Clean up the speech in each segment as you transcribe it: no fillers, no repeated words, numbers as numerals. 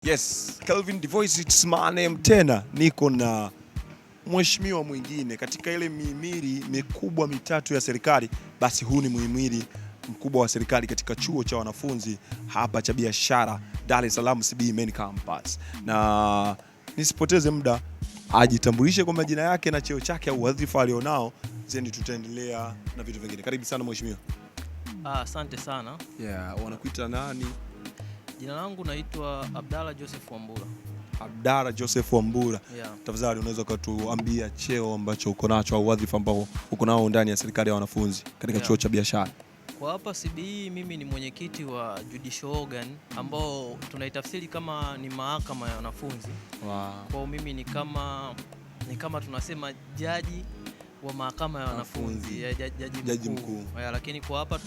Yes, Kelvin Devoice, it's my name tena. Niko na mheshimiwa mwingine katika ile mihimili mikubwa mitatu ya serikali, basi huu ni muhimili mkubwa wa serikali katika chuo cha wanafunzi hapa cha biashara Dar es Salaam CBE Main Campus. Na nisipoteze muda, ajitambulishe kwa majina yake na cheo chake au wadhifa alionao, zeni tutaendelea na vitu vingine. Karibu sana mheshimiwa. Asante sana. Wanakuita nani? Jina langu naitwa Abdalla Joseph Wambura. Abdalla Joseph Wambura. Tafadhali unaweza kutuambia cheo ambacho uko nacho au wadhifa ambao uko nao ndani ya serikali ya wanafunzi katika chuo cha biashara? Kwa hapa CBE mimi ni mwenyekiti wa judicial organ ambao tunaitafsiri kama ni mahakama ya wanafunzi. Kwa mimi ni kama tunasema jaji wa mahakama ya wanafunzi, jaji mkuu. Lakini kwa hapa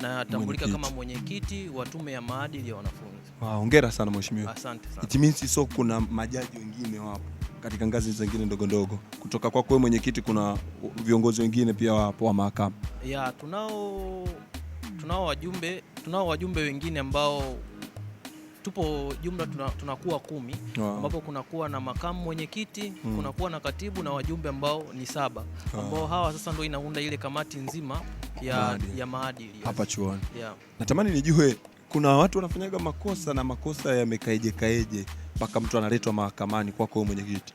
natambulika kama mwenyekiti wa tume ya maadili ya wanafunzi. Hongera sana mheshimiwa. Asante sana. It means so kuna majaji wengine wapo katika ngazi zingine ndogo ndogo. Kutoka kwako wewe mwenyekiti, kuna viongozi wengine pia wapo wa mahakama? Tunao wajumbe wengine ambao tupo jumla tunakuwa 10, ambapo kunakuwa na makamu mwenyekiti, kunakuwa na katibu na wajumbe ambao ni 7, ambao hawa sasa ndio inaunda ile kamati nzima ya maadili hapa chuoni. Natamani nijue, kuna watu wanafanyaga makosa na makosa yamekaeje mpaka mtu analetwa mahakamani kwako wewe mwenyekiti?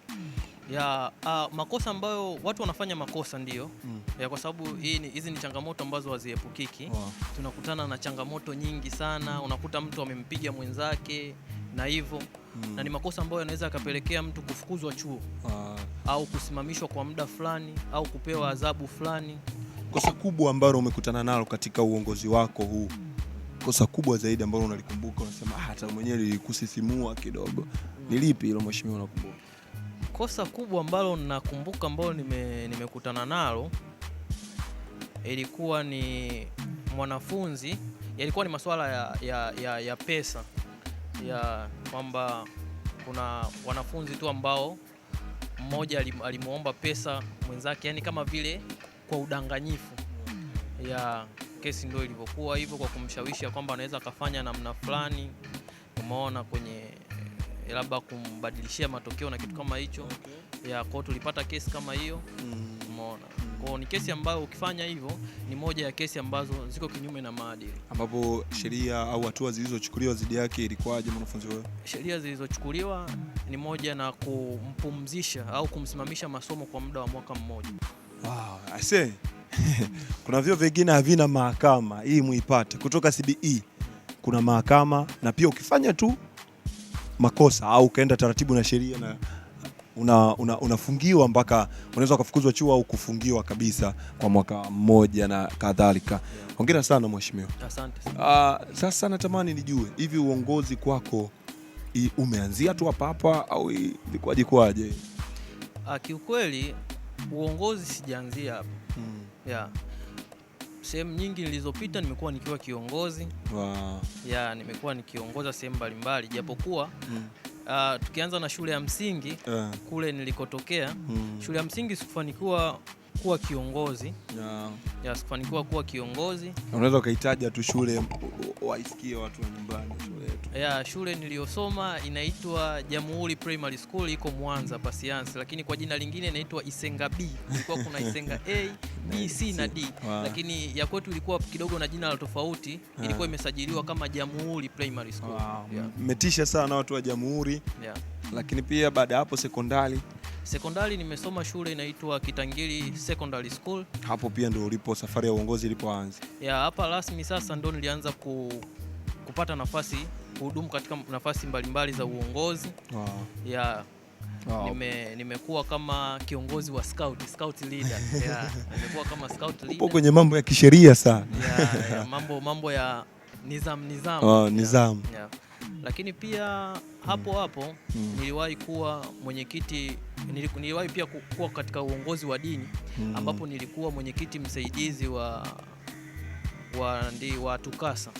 Makosa ambayo watu wanafanya makosa ndio. Kwa sababu hizi ni changamoto ambazo haziepukiki. Tunakutana na changamoto nyingi sana, unakuta mtu amempiga mwenzake na hivyo. Na ni makosa ambayo yanaweza yakapelekea mtu kufukuzwa chuo au kusimamishwa kwa muda fulani au kupewa adhabu fulani. Kosa kubwa ambalo umekutana nalo katika uongozi wako huu, kosa kubwa zaidi ambalo unalikumbuka unasema hata mwenyewe lilikusisimua kidogo, ni lipi hilo mheshimiwa unakumbuka? Kosa kubwa ambalo nakumbuka ambalo nimekutana nalo ilikuwa ni mwanafunzi, ilikuwa ni masuala ya pesa, kwamba kuna wanafunzi tu ambao mmoja alimuomba pesa mwenzake, yani kama vile kwa udanganyifu. Kesi ndio ilivyokuwa hivyo, kwa kumshawishi kwamba anaweza akafanya namna fulani, umeona, kwenye labda kumbadilishia matokeo na kitu kama hicho. Kwa tulipata kesi kama hiyo, umeona. Kwa ni kesi ambayo ukifanya hivyo ni moja ya kesi ambazo ziko kinyume na maadili. Ambapo sheria au hatua zilizochukuliwa dhidi yake ilikuwaje mwanafunzi wewe? Sheria zilizochukuliwa ni moja na kumpumzisha au kumsimamisha masomo kwa muda wa mwaka mmoja. I say kuna vyuo vingine havina mahakama, hii muipate kutoka CBE. Kuna mahakama, na pia ukifanya tu makosa au ukaenda taratibu na sheria na unafungiwa mpaka unaweza kufukuzwa chuo au kufungiwa kabisa kwa mwaka mmoja na kadhalika. Hongera sana mheshimiwa. Asante. Sasa natamani nijue, hivi uongozi kwako umeanzia tu hapa au ilikuwaje? Kiukweli uongozi sijaanzia hapa. Sehemu nyingi nilizopita nimekuwa nikiwa kiongozi. Nimekuwa nikiongoza sehemu mbalimbali, japokuwa tukianza na shule ya msingi kule nilikotokea, shule ya msingi sikufanikiwa kuwa kiongozi. Sikufanikiwa kuwa kiongozi. Unaweza ukahitaja tu shule waisikie watu wa nyumbani shule yetu? Shule niliyosoma inaitwa Jamhuri Primary School, iko Mwanza Pasiansi, lakini kwa jina lingine inaitwa Isenga B. Ilikuwa kuna Isenga A, B, C na D. Lakini ya kwetu ilikuwa kidogo na jina la tofauti, ilikuwa imesajiliwa kama Jamhuri Primary School. Metisha sana watu wa Jamhuri. Lakini pia baada hapo sekondari nimesoma shule inaitwa Kitangiri Secondary School. Hapo pia ndio ulipo safari ya uongozi ilipoanza? Hapa rasmi sasa ndio nilianza kupata nafasi kuhudumu katika nafasi mbalimbali za uongozi. Nimekuwa kama kiongozi wa scout leader. Nimekuwa kama scout leader. Upo kwenye mambo ya kisheria sana. Mambo ya nidhamu. Lakini pia hapo niliwahi kuwa mwenyekiti, niliwahi pia kuwa katika uongozi wa dini, ambapo nilikuwa mwenyekiti msaidizi wa TUCASA.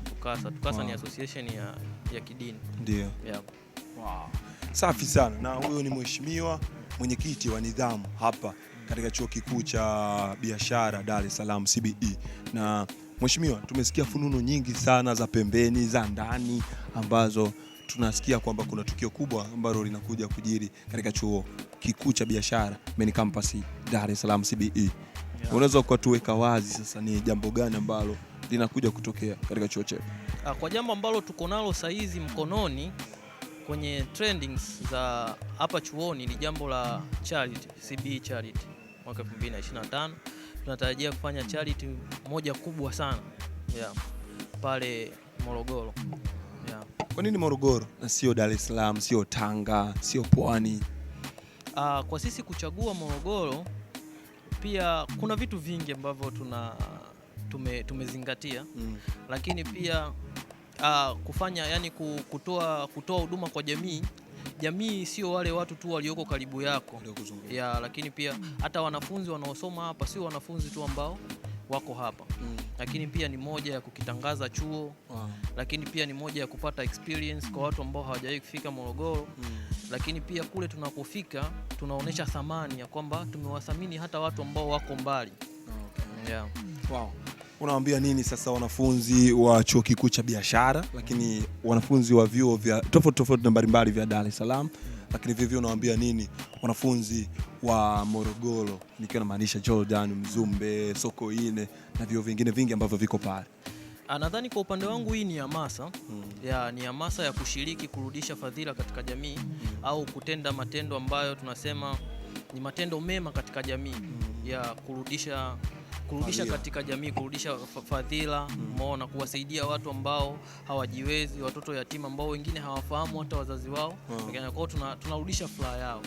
TUCASA ni association ya kidini. Ndio. Safi sana. Na huyo ni mheshimiwa mwenyekiti wa nidhamu hapa katika chuo kikuu cha biashara Dar es Salaam CBE. Na Mheshimiwa, tumesikia fununu nyingi sana za pembeni, za ndani ambazo tunasikia kwamba kuna tukio kubwa ambalo linakuja kujiri katika chuo kikuu cha biashara Main Campus Dar es Salaam CBE. Yeah. Unaweza kutuweka wazi sasa ni jambo gani ambalo linakuja kutokea katika chuo chetu? Kwa jambo ambalo tuko nalo saizi mkononi kwenye trendings za hapa chuoni ni jambo la charity, CBE charity mwaka 2025. Tunatarajia kufanya charity moja kubwa sana pale Morogoro. Kwa nini Morogoro na sio Dar es Salaam, sio Tanga, sio Pwani? Kwa sisi kuchagua Morogoro pia kuna vitu vingi ambavyo tumezingatia. Lakini pia kufanya yani kutoa huduma kwa jamii. Jamii sio wale watu tu walioko karibu yako. Lakini pia hata wanafunzi wanaosoma hapa sio wanafunzi tu ambao wako hapa. Lakini pia ni moja ya kukitangaza chuo. Lakini pia ni moja ya kupata experience kwa watu ambao hawajawahi kufika Morogoro. Lakini pia kule tunapofika tunaonesha thamani ya kwamba tumewathamini hata watu ambao wako mbali. Wow. Unawaambia nini sasa wanafunzi wa chuo kikuu cha biashara, lakini wanafunzi wa vyuo vya tofauti na mbalimbali vya Dar es Salaam, lakini vivyo unawaambia nini wanafunzi wa Morogoro, nikiwa namaanisha Jordan, Mzumbe, Sokoine na vyuo vingine vingi ambavyo viko pale? Nadhani kwa upande wangu hii ni hamasa. Ni hamasa ya kushiriki kurudisha fadhila katika jamii au kutenda matendo ambayo tunasema ni matendo mema katika jamii. Kurudisha katika jamii, kurudisha fadhila, umeona, kuwasaidia watu ambao hawajiwezi, watoto yatima ambao wengine hawafahamu hata wazazi wao. Kwa hiyo tunarudisha furaha yao.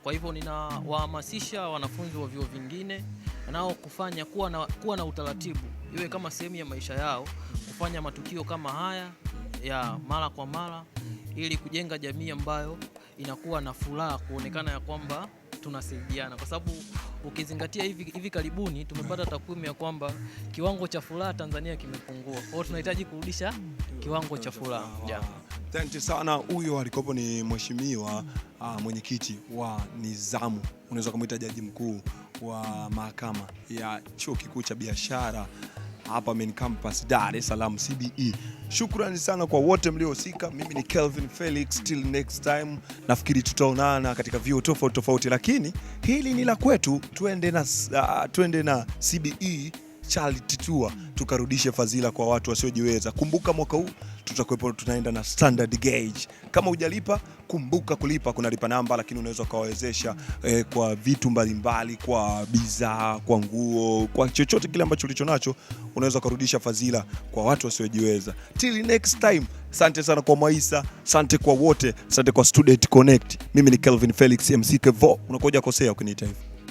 Kwa hivyo ninawahamasisha wanafunzi wa vyuo vingine nao kufanya kuwa na utaratibu, iwe kama sehemu ya maisha yao, kufanya matukio kama haya mara kwa mara ili kujenga jamii ambayo inakuwa na furaha, kuonekana ya kwamba tunasaidiana, kwa sababu ukizingatia hivi karibuni tumepata takwimu ya kwamba kiwango cha furaha Tanzania kimepungua. Kwa hiyo tunahitaji kurudisha kiwango cha furaha. Asante sana. Huyo alikopo ni mheshimiwa mwenyekiti wa nizamu, unaweza kumuita jaji mkuu wa mahakama ya chuo kikuu cha biashara hapa Main Campus Dar es Salaam CBE. Shukrani sana kwa wote mliohusika. Mimi ni Kelvin Felix, till next time. Nafikiri tutaonana katika vyuo tofauti, lakini hili ni la kwetu. Tuende na CBE Charity Tour tukarudishe fadhila kwa watu wasiojiweza. Kumbuka mwaka huu tutakuwepo, tunaenda na standard gauge. Kama hujalipa, kumbuka kulipa, kuna lipa namba, lakini unaweza kuwawezesha kwa vitu mbalimbali, kwa bidhaa, kwa nguo, kwa chochote kile ambacho ulicho nacho, unaweza kurudisha fadhila kwa watu wasiojiweza. Till next time. Asante sana kwa Maisa, asante kwa wote, asante kwa Student Connect. Mimi ni Kelvin Felix MC Kevo. Unakoja kosea ukiniita hivyo.